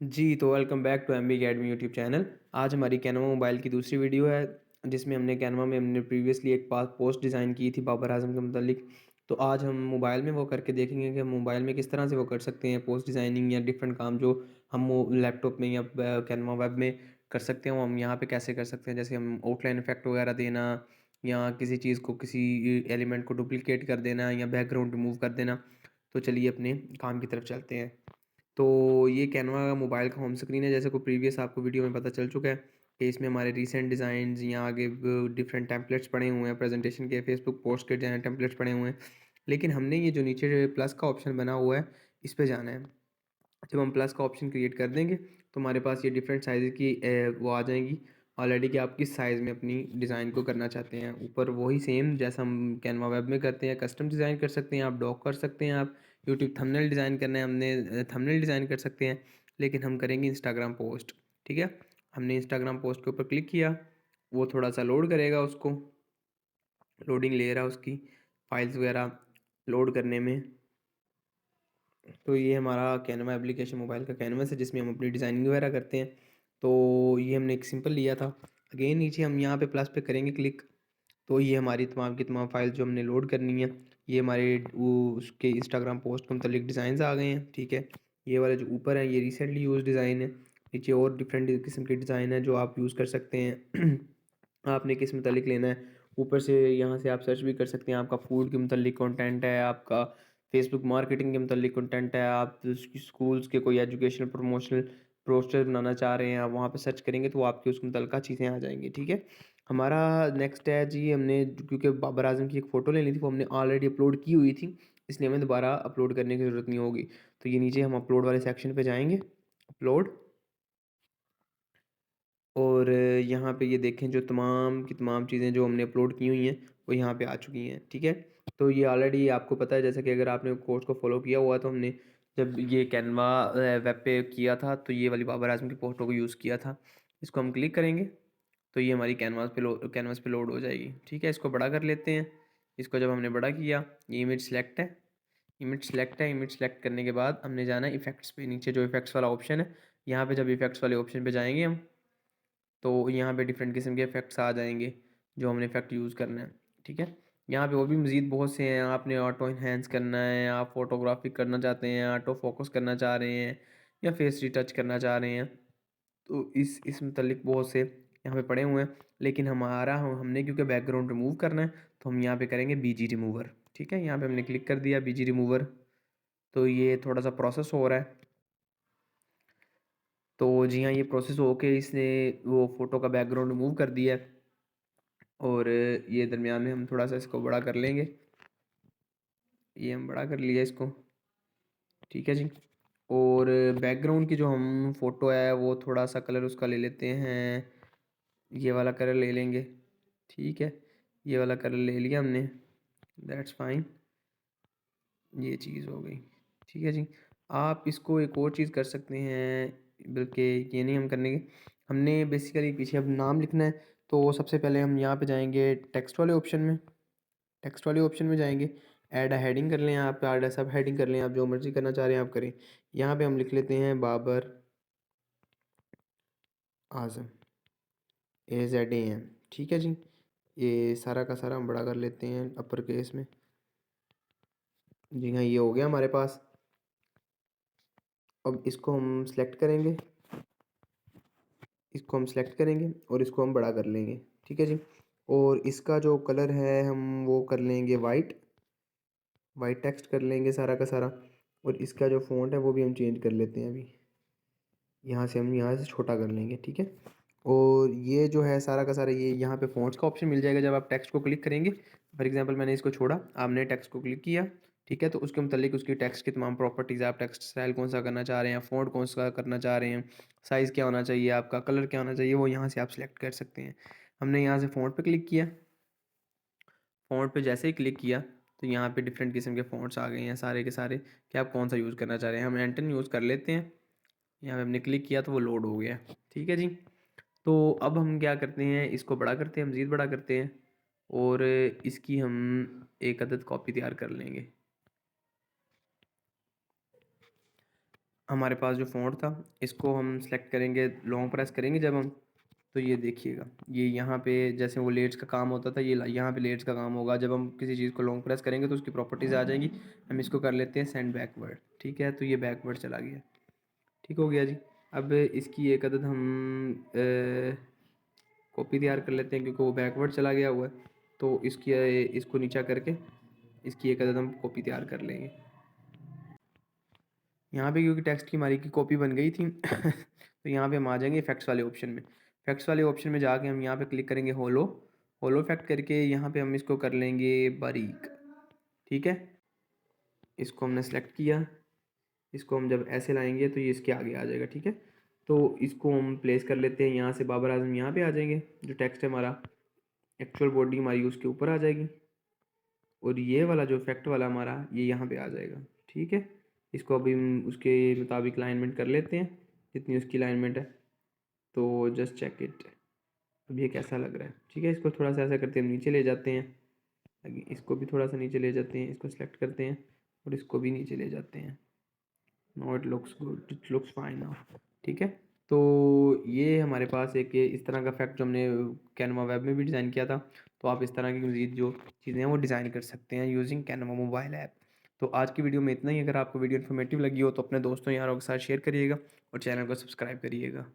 जी, तो welcome back to MB academy YouTube channel. आज हमारी कैनवा मोबाइल की दूसरी वीडियो है, जिसमें हमने कैनवा में हमने प्रीवियसली एक पा पोस्ट डिज़ाइन की थी बाबर आज़म के मुतालिक। तो आज हम मोबाइल में वो करके देखेंगे कि हम मोबाइल में किस तरह से वो कर सकते हैं पोस्ट डिज़ाइनिंग या डिफरेंट काम जो हम वो लैपटॉप में या कैनवा वेब में कर सकते हैं, वो हम यहाँ पे कैसे कर सकते हैं। जैसे हम आउटलाइन इफ़ेक्ट वगैरह देना, या किसी चीज़ को किसी एलिमेंट को डुप्लिकेट कर देना, या बैकग्राउंड रिमूव कर देना। तो चलिए अपने काम की तरफ चलते हैं। तो ये कैनवा मोबाइल का होम स्क्रीन है, जैसे को प्रीवियस आपको वीडियो में पता चल चुका है कि इसमें हमारे रीसेंट डिज़ाइंस या आगे डिफरेंट टेम्पलेट्स पड़े हुए हैं प्रेजेंटेशन के, फेसबुक पोस्ट के जो टेम्पलेट्स पड़े हुए हैं। लेकिन हमने ये जो नीचे प्लस का ऑप्शन बना हुआ है, इस पे जाना है। जब हम प्लस का ऑप्शन क्रिएट कर देंगे तो हमारे पास ये डिफरेंट साइज़ की वो आ जाएंगी ऑलरेडी कि आप किस साइज़ में अपनी डिज़ाइन को करना चाहते हैं। ऊपर वही सेम जैसा हम कैनवा वेब में करते हैं, कस्टम डिज़ाइन कर सकते हैं, आप डॉक कर सकते हैं, आप यूट्यूब थंबनेल डिज़ाइन करना है हमने थंबनेल डिज़ाइन कर सकते हैं। लेकिन हम करेंगे इंस्टाग्राम पोस्ट। ठीक है, हमने इंस्टाग्राम पोस्ट के ऊपर क्लिक किया, वो थोड़ा सा लोड करेगा, उसको लोडिंग ले रहा है उसकी फाइल्स वगैरह लोड करने में। तो ये हमारा कैनवा एप्लीकेशन मोबाइल का कैनवस है, जिसमें हम अपनी डिज़ाइनिंग वगैरह करते हैं। तो ये हमने एक सिंपल लिया था। अगेन नीचे हम यहाँ पे प्लस पे करेंगे क्लिक, तो ये हमारी तमाम की तमाम फाइल जो हमने लोड करनी है, ये हमारे वो उसके इंस्टाग्राम पोस्ट के मतलब डिज़ाइन आ गए हैं। ठीक है, ये वाले जो ऊपर है ये रिसेंटली यूज़ डिज़ाइन है। नीचे और डिफरेंट किस्म के डिज़ाइन है जो आप यूज़ कर सकते हैं। आपने किस मतलब लेना है, ऊपर से यहाँ से आप सर्च भी कर सकते हैं। आपका फूड के मतलब कंटेंट है, आपका फेसबुक मार्केटिंग के मतलब कंटेंट है, आप स्कूल्स के कोई एजुकेशनल प्रमोशनल पोस्टर बनाना चाह रहे हैं, आप वहाँ पे सर्च करेंगे तो आपकी उसके मुतल्लिका चीज़ें आ जाएंगी। ठीक है, हमारा नेक्स्ट है जी, हमने क्योंकि बाबर आजम की एक फ़ोटो लेनी थी, वो हमने ऑलरेडी अपलोड की हुई थी, इसलिए हमें दोबारा अपलोड करने की ज़रूरत नहीं होगी। तो ये नीचे हम अपलोड वाले सेक्शन पे जाएंगे, अपलोड, और यहाँ पे ये देखें जो तमाम की तमाम चीज़ें जो हमने अपलोड की हुई हैं वो यहाँ पे आ चुकी हैं। ठीक है, तो ये ऑलरेडी आपको पता है, जैसे कि अगर आपने कोर्स को फॉलो किया हुआ तो हमने जब ये कैनवा वेब पे किया था तो ये वाली बाबर आजम की फ़ोटो को यूज़ किया था। इसको हम क्लिक करेंगे तो ये हमारी कैनवास पे लोड हो जाएगी। ठीक है, इसको बड़ा कर लेते हैं। इसको जब हमने बड़ा किया, ये इमेज सेलेक्ट है, इमेज सेलेक्ट करने के बाद हमने जाना है इफेक्ट्स पे। नीचे जो इफेक्ट्स वाला ऑप्शन है, यहाँ पे जब इफेक्ट्स वाले ऑप्शन पे जाएंगे हम, तो यहाँ पे डिफरेंट किस्म के इफ़ेक्ट्स आ जाएंगे जो हमने इफ़ेक्ट यूज़ करना है। ठीक है, यहाँ पे और भी मज़ीद बहुत से हैं। आपने ऑटो इन्हेंस करना है, आप फोटोग्राफी करना चाहते हैं, ऑटो फोकस करना चाह रहे हैं, या फेस रिटच करना चाह रहे हैं, तो इस मतलब बहुत से यहाँ पे पड़े हुए हैं। लेकिन हमने क्योंकि बैकग्राउंड रिमूव करना है तो हम यहाँ पे करेंगे बीजी रिमूवर। ठीक है, यहाँ पे हमने क्लिक कर दिया बीजी रिमूवर, तो ये थोड़ा सा प्रोसेस हो रहा है। तो जी हाँ, ये प्रोसेस हो के इसने वो फ़ोटो का बैकग्राउंड रिमूव कर दिया है। और ये दरमियान में हम थोड़ा सा इसको बड़ा कर लेंगे, ये हम बड़ा कर लिया इसको। ठीक है जी, और बैकग्राउंड की जो हम फ़ोटो है वो थोड़ा सा कलर उसका ले लेते हैं, ये वाला कलर ले लेंगे। ठीक है, ये वाला कलर ले लिया हमने, दैट्स फाइन, ये चीज़ हो गई। ठीक है जी, आप इसको एक और चीज़ कर सकते हैं, बल्कि ये नहीं हम करने के, हमने बेसिकली पीछे अब नाम लिखना है। तो सबसे पहले हम यहाँ पे जाएंगे टेक्स्ट वाले ऑप्शन में, टेक्स्ट वाले ऑप्शन में जाएंगे, ऐड अ हेडिंग कर लें, आप ऐड अ सब हेडिंग कर लें, आप जो मर्ज़ी करना चाह रहे हैं आप करें। यहाँ पे हम लिख लेते हैं बाबर आज़म, AZAM। ठीक है जी, ये सारा का सारा हम बड़ा कर लेते हैं अपर केस में। जी हाँ, ये हो गया हमारे पास। अब इसको हम सेलेक्ट करेंगे, इसको हम सेलेक्ट करेंगे और इसको हम बड़ा कर लेंगे। ठीक है जी, और इसका जो कलर है हम वो कर लेंगे वाइट, वाइट टेक्स्ट कर लेंगे सारा का सारा। और इसका जो फ़ॉन्ट है वो भी हम चेंज कर लेते हैं अभी, यहाँ से हम यहाँ से छोटा कर लेंगे। ठीक है, और ये जो है सारा का सारा, ये यहाँ पे फ़ॉन्ट्स का ऑप्शन मिल जाएगा जब आप टेक्स्ट को क्लिक करेंगे। फॉर एग्जांपल मैंने इसको छोड़ा, आपने टेक्स्ट को क्लिक किया। ठीक है, तो उसके मुतालिक उसकी टेक्स्ट की तमाम प्रॉपर्टीज़, आप टेक्स्ट स्टाइल कौन सा करना चाह रहे हैं, फ़ॉन्ट कौन सा करना चाह रहे हैं, साइज़ क्या होना चाहिए, आपका कलर क्या होना चाहिए, वो यहाँ से आप सिलेक्ट कर सकते हैं। हमने यहाँ से फ़ॉन्ट पे क्लिक किया, फ़ॉन्ट पे जैसे ही क्लिक किया तो यहाँ पे डिफरेंट किस्म के फ़ॉन्ट्स आ गए हैं सारे के सारे, कि आप कौन सा यूज़ करना चाह रहे हैं। हम एंटन यूज़ कर लेते हैं, यहाँ पे हमने क्लिक किया तो वो लोड हो गया। ठीक है जी, तो अब हम क्या करते हैं, इसको बड़ा करते हैं, मज़ीद बड़ा करते हैं, और इसकी हम एक अदद कॉपी तैयार कर लेंगे। हमारे पास जो फ़ॉन्ट था इसको हम सेलेक्ट करेंगे, लॉन्ग प्रेस करेंगे जब हम, तो ये देखिएगा, ये यहाँ पे जैसे वो लेट्स का काम होता था, ये यहाँ पे लेट्स का काम होगा। जब हम किसी चीज़ को लॉन्ग प्रेस करेंगे तो उसकी प्रॉपर्टीज़ आ जाएंगी। हम इसको कर लेते हैं सेंड बैकवर्ड, ठीक है, तो ये बैकवर्ड चला गया, ठीक हो गया जी। अब इसकी एक अदद हम कॉपी तैयार कर लेते हैं क्योंकि वो बैकवर्ड चला गया हुआ है, तो इसको नीचा करके इसकी एक अदद हम कॉपी तैयार कर लेंगे। यहाँ पे क्योंकि टेक्स्ट की हमारी की कॉपी बन गई थी तो यहाँ पे हम आ जाएंगे इफेक्ट्स वाले ऑप्शन में। इफेक्ट्स वाले ऑप्शन में जाके हम यहाँ पे क्लिक करेंगे होलो, होलो इफेक्ट करके यहाँ पे हम इसको कर लेंगे बारीक, ठीक है। इसको हमने सेलेक्ट किया, इसको हम जब ऐसे लाएंगे तो ये इसके आगे आ जाएगा, ठीक है। तो इसको हम प्लेस कर लेते हैं यहाँ से, बाबर आजम यहाँ पे आ जाएंगे, जो टेक्स्ट है हमारा एक्चुअल बॉडी हमारी उसके ऊपर आ जाएगी, और ये वाला जो इफेक्ट वाला हमारा ये यहाँ पे आ जाएगा, ठीक है। इसको अभी हम उसके मुताबिक अलाइनमेंट कर लेते हैं जितनी उसकी अलाइनमेंट है। तो जस्ट चेक इट, अब ये कैसा लग रहा है, ठीक है। इसको थोड़ा सा ऐसा करते हैं, हम नीचे ले जाते हैं, इसको भी थोड़ा सा नीचे ले जाते हैं, इसको सेलेक्ट करते हैं और इसको भी नीचे ले जाते हैं। No it looks good, it looks fine now, ठीक है। तो ये हमारे पास एक इस तरह का इफेक्ट जो हमने कैनवा वेब में भी डिज़ाइन किया था, तो आप इस तरह की मज़ीद जो चीज़ें हैं वो डिज़ाइन कर सकते हैं यूजिंग कैनवा मोबाइल ऐप। तो आज की वीडियो में इतना ही। अगर आपको वीडियो इन्फॉर्मेटिव लगी हो तो अपने दोस्तों यारों के साथ शेयर करिएगा और चैनल को सब्सक्राइब करिएगा।